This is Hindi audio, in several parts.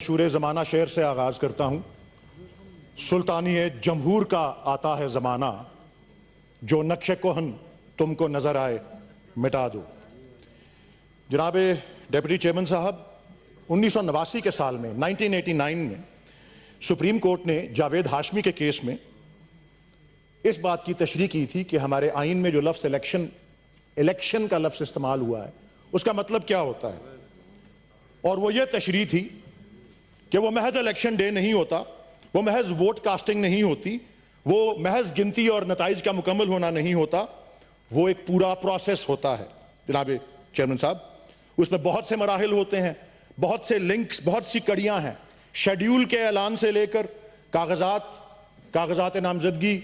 शूरे ज़माना शेर से आगाज़ करता हूँ। सुल्तानी जमहूर का आता है ज़माना, जो नक्शे कोहन तुमको नज़र आए मिटा दो। जनाब डिप्टी चेयरमैन साहब, 1989 के साल में 1989 में सुप्रीम कोर्ट ने जावेद हाशमी के केस में इस बात की तशरीह की थी कि हमारे आइन में जो लफ्ज़ इलेक्शन का लफ्ज़ इस्तेमाल हुआ है उसका मतलब क्या होता है, और वो ये तशरीह थी कि वो महज इलेक्शन डे नहीं होता, वो महज वोट कास्टिंग नहीं होती, वो महज गिनती और नताइज का मुकम्मल होना नहीं होता, वो एक पूरा प्रोसेस होता है। जनाब चेयरमैन साहब, उसमें बहुत से मराहिल होते हैं, बहुत से लिंक्स, बहुत सी कड़ियां हैं। शेड्यूल के ऐलान से लेकर कागजात नामजदगी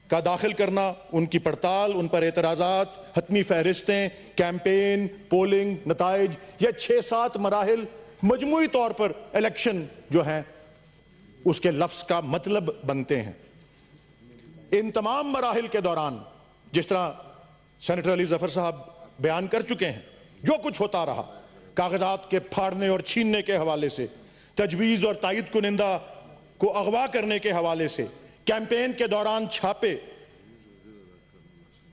का दाखिल करना, उनकी पड़ताल, उन पर एतराज़ात, हतमी फहरिस्तें, कैंपेन, पोलिंग, नताइज, ये 6-7 मराहिल मजमूई तौर पर इलेक्शन जो है उसके लफ्ज का मतलब बनते हैं। इन तमाम मराहिल के दौरान, जिस तरह सेनेटर अली जफर साहब बयान कर चुके हैं, जो कुछ होता रहा, कागजात के फाड़ने और छीनने के हवाले से, तजवीज़ और तायद कुनिंदा को अगवा करने के हवाले से, कैंपेन के दौरान छापे,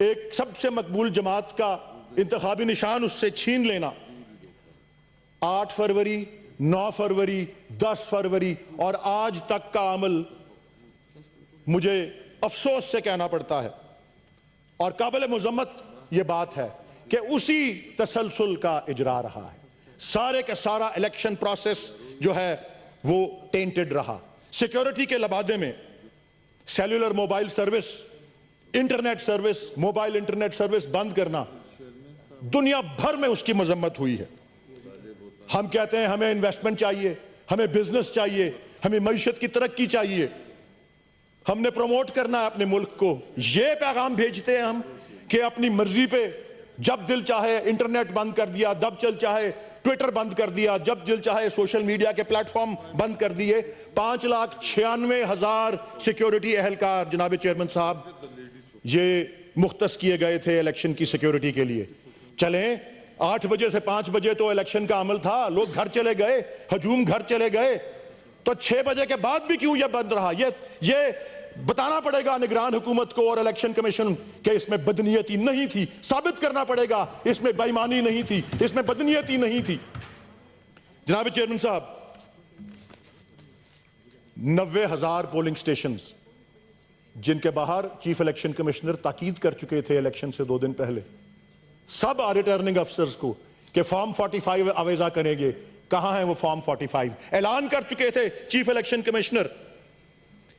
एक सबसे मकबूल जमात का इंतखाबी निशान उससे छीन लेना, 8 फरवरी, 9 फरवरी, 10 फरवरी और आज तक का अमल मुझे अफसोस से कहना पड़ता है, और काबिल मुज़म्मत यह बात है कि उसी तसलसल का इजरा रहा है। सारे का सारा इलेक्शन प्रोसेस जो है वो टेंटेड रहा। सिक्योरिटी के लबादे में cellular mobile service, internet service, mobile internet service बंद करना, दुनिया भर में उसकी मजम्मत हुई है। हम कहते हैं हमें इन्वेस्टमेंट चाहिए, हमें बिजनेस चाहिए, हमें मईशत की तरक्की चाहिए, हमने प्रमोट करना है अपने मुल्क को। यह पैगाम भेजते हैं हम कि अपनी मर्जी पे जब दिल चाहे इंटरनेट बंद कर दिया, जब दिल चाहे ट्विटर बंद कर दिया, जब दिल चाहे सोशल मीडिया के प्लेटफॉर्म बंद कर दिए। 5,96,000 सिक्योरिटी अहलकार जनाब चेयरमैन साहब ये मुख्तस किए गए थे इलेक्शन की सिक्योरिटी के लिए। चलें, 8 बजे से 5 बजे तो इलेक्शन का अमल था, लोग घर चले गए, हजूम घर चले गए, तो 6 बजे के बाद भी क्यों यह बंद रहा? ये बताना पड़ेगा निगरान हुकूमत को और इलेक्शन कमीशन के इसमें बदनीयती नहीं थी। साबित करना पड़ेगा इसमें बेईमानी नहीं थी, इसमें बदनीयती नहीं थी। जनाब चेयरमैन साहब, 90,000 पोलिंग स्टेशंस जिनके बाहर चीफ इलेक्शन कमिश्नर ताकीद कर चुके थे इलेक्शन से 2 दिन पहले सब रिटर्निंग अफसर्स को कि फॉर्म 45 आवेजा करेंगे। कहां है वो फॉर्म 45? ऐलान कर चुके थे चीफ इलेक्शन कमिश्नर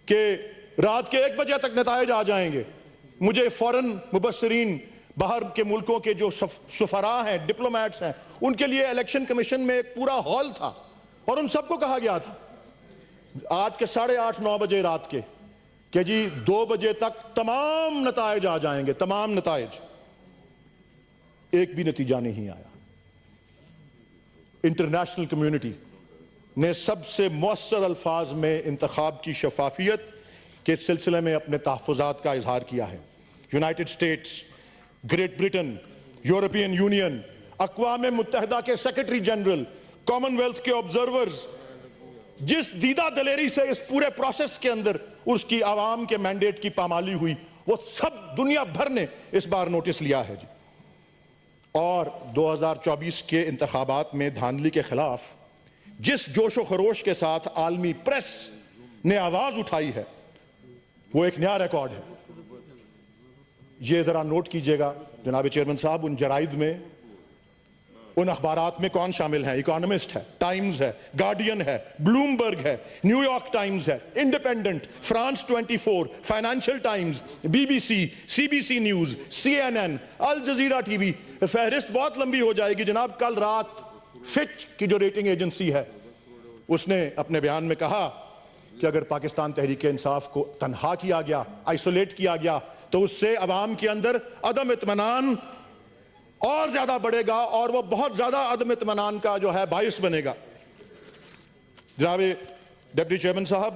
कि रात के 1 बजे तक नताइज आ जाएंगे। मुझे फौरन मुबस्सिरीन, बाहर के मुल्कों के जो सफरा हैं, डिप्लोमेट्स हैं, उनके लिए इलेक्शन कमीशन में एक पूरा हॉल था और उन सबको कहा गया था आज के 8:30-9 बजे रात के कि जी 2 बजे तक तमाम नताइज आ जाएंगे, तमाम नताइज। एक भी नतीजा नहीं आया। इंटरनेशनल कम्युनिटी ने सबसे मौसर अल्फाज में इंतखाब की शफाफियत के सिलसिले में अपने तहफ़्फ़ुज़ात का इजहार किया है। United States, Great Britain, European Union, अक़वाम मुत्तहिदा के सेक्रेटरी जनरल, कॉमनवेल्थ के ऑब्जर्वर्स, जिस दीदा दलेरी से इस पूरे प्रोसेस के अंदर उसकी आवाम के मैंडेट की पामाली हुई, वो सब दुनिया भर ने इस बार नोटिस लिया है जी। और 2024 के इंतखाबात में धांधली के खिलाफ जिस जोशो खरोश के साथ आलमी प्रेस ने आवाज उठाई है, वो एक नया रिकॉर्ड है। ये जरा नोट कीजिएगा जनाब चेयरमैन साहब, उन जराइद में, उन अखबारात में कौन शामिल है? इकोनॉमिस्ट है, टाइम्स है, गार्डियन है, ब्लूमबर्ग है, न्यूयॉर्क टाइम्स है, independent, France 24, financial times, BBC, CBC news, CNN, अल जजीरा TV। फहरिस्त बहुत लंबी हो जाएगी जनाब। कल रात फिच की जो रेटिंग एजेंसी है उसने अपने बयान में कहा कि अगर पाकिस्तान तहरीक इंसाफ को तनहा किया गया, आइसोलेट किया गया, तो उससे अवाम के अंदर अदम इत्मीनान और ज्यादा बढ़ेगा और वो बहुत ज्यादा अदम इत्मीनान का जो है बाइस बनेगा। जनाब डिप्टी चेयरमैन साहब,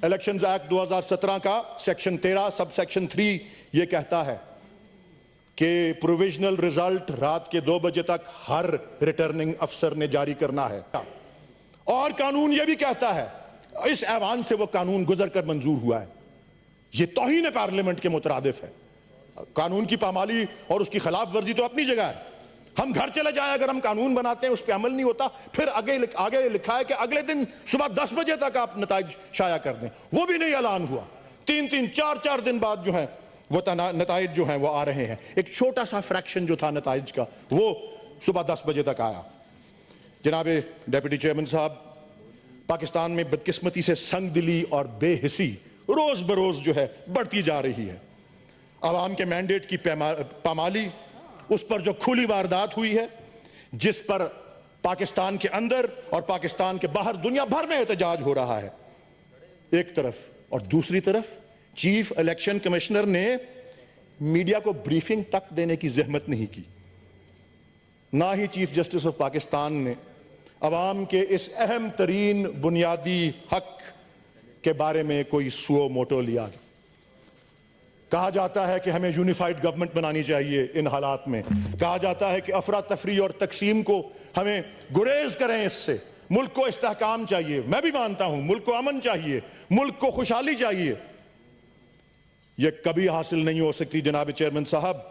इलेक्शंस एक्ट 2017 का सेक्शन 13 सब सेक्शन 3 ये कहता है कि प्रोविजनल रिजल्ट रात के 2 बजे तक हर रिटर्निंग अफसर ने जारी करना है। और कानून यह भी कहता है, इस ऐवान से वो कानून गुजर कर मंजूर हुआ है, ये तौहीन पार्लियामेंट के मुतरादिफ है। कानून की पामाली और उसकी खिलाफ वर्जी तो अपनी जगह है। हम घर चले जाए, अगर हम कानून बनाते हैं उस पर अमल नहीं होता, फिर आगे लिखा है कि अगले दिन सुबह 10 बजे तक आप नताइज शाया कर दें, वो भी नहीं ऐलान हुआ। 3-3, 4-4 दिन बाद जो है वो नताइज जो हैं वो आ रहे हैं। एक छोटा सा फ्रैक्शन जो था नताइज का वो सुबह 10 बजे तक आया। जनाब डेप्यूटी चेयरमैन साहब, पाकिस्तान में बदकिस्मती से संगदिली और बेहिसी रोज बरोज जो है बढ़ती जा रही है। अवाम के मैंडेट की पामाली, उस पर जो खुली वारदात हुई है, जिस पर पाकिस्तान के अंदर और पाकिस्तान के बाहर दुनिया भर में एहतजाज हो रहा है एक तरफ, और दूसरी तरफ चीफ इलेक्शन कमिश्नर ने मीडिया को ब्रीफिंग तक देने की जहमत नहीं की। ना ही चीफ जस्टिस ऑफ पाकिस्तान ने अवाम के इस अहम तरीन बुनियादी हक के बारे में कोई सुओ मोटो लिया। कहा जाता है कि हमें यूनिफाइड गवर्नमेंट बनानी चाहिए, इन हालात में कहा जाता है कि अफरा तफरी और तकसीम को हमें गुरेज करें, इससे मुल्क को इस्तेहकाम चाहिए। मैं भी मानता हूं मुल्क को अमन चाहिए, मुल्क को खुशहाली चाहिए। यह कभी हासिल नहीं हो सकती जनाब चेयरमैन साहब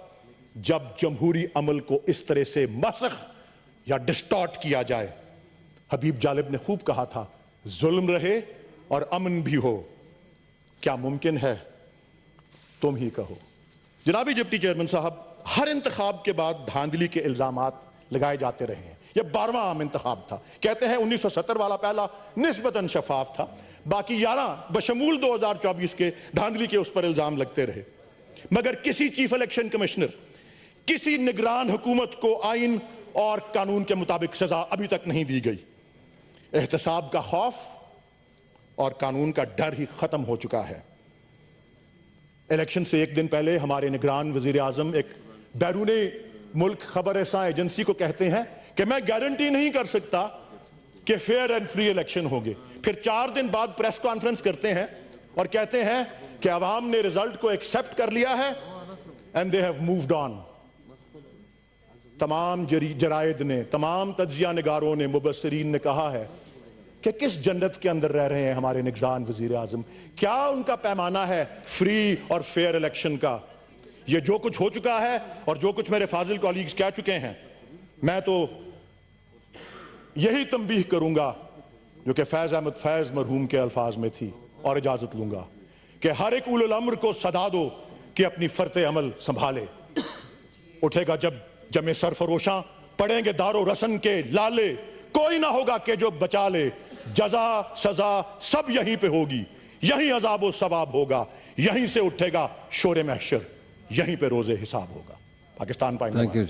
जब जमहूरी अमल को इस तरह से मसख या डिस्टॉर्ट किया जाए। हबीब जालिब ने खूब कहा था, जुल्म रहे और अमन भी हो, क्या मुमकिन है तुम ही कहो। जनाबी डिप्टी चेयरमैन साहब, हर इंतखाब के बाद धांधली के इल्जामात लगाए जाते रहे हैं। यह 12वां आम इंतखाब था। कहते हैं 1970 वाला पहला निस्बतन शफाफ था, बाकी 11 बशमूल 2024 के धांधली के उस पर इल्जाम लगते रहे। मगर किसी चीफ इलेक्शन कमिश्नर, किसी निगरान हुकूमत को आइन और कानून के मुताबिक सजा अभी तक नहीं दी गई। एहतसाब का खौफ और कानून का डर ही खत्म हो चुका है। इलेक्शन से एक दिन पहले हमारे निगरान वजीर आजम एक बैरूनी मुल्क खबर रसां एजेंसी को कहते हैं कि मैं गारंटी नहीं कर सकता कि फेयर एंड फ्री इलेक्शन होंगे। फिर 4 दिन बाद प्रेस कॉन्फ्रेंस करते हैं और कहते हैं कि अवाम ने रिजल्ट को एक्सेप्ट कर लिया है and they have moved on. तमाम जराइद ने, तमाम तज्जिया निगारों ने, मुबस्सिरीन ने कहा है कि किस जन्नत के अंदर रह रहे हैं हमारे निगरान वजीर आजम। क्या उनका पैमाना है फ्री और फेयर इलेक्शन का? ये जो कुछ हो चुका है और जो कुछ मेरे फाजिल कॉलीग्स कह चुके हैं, मैं तो यही तंबीह करूंगा जो कि फैज अहमद फैज मरहूम के अल्फाज में थी, और इजाजत लूंगा कि हर एक उलुल अम्र को सदा दो कि अपनी फर्ते अमल संभाले। उठेगा जब जमे सरफरोशां, पड़ेंगे दारो रसन के लाले, कोई ना होगा कि जो बचा ले, जजा सजा सब यहीं पे होगी, यहीं अजाब सवाब होगा, यहीं से उठेगा शोरे महशर, यहीं पे रोजे हिसाब होगा। पाकिस्तान पाइंदा।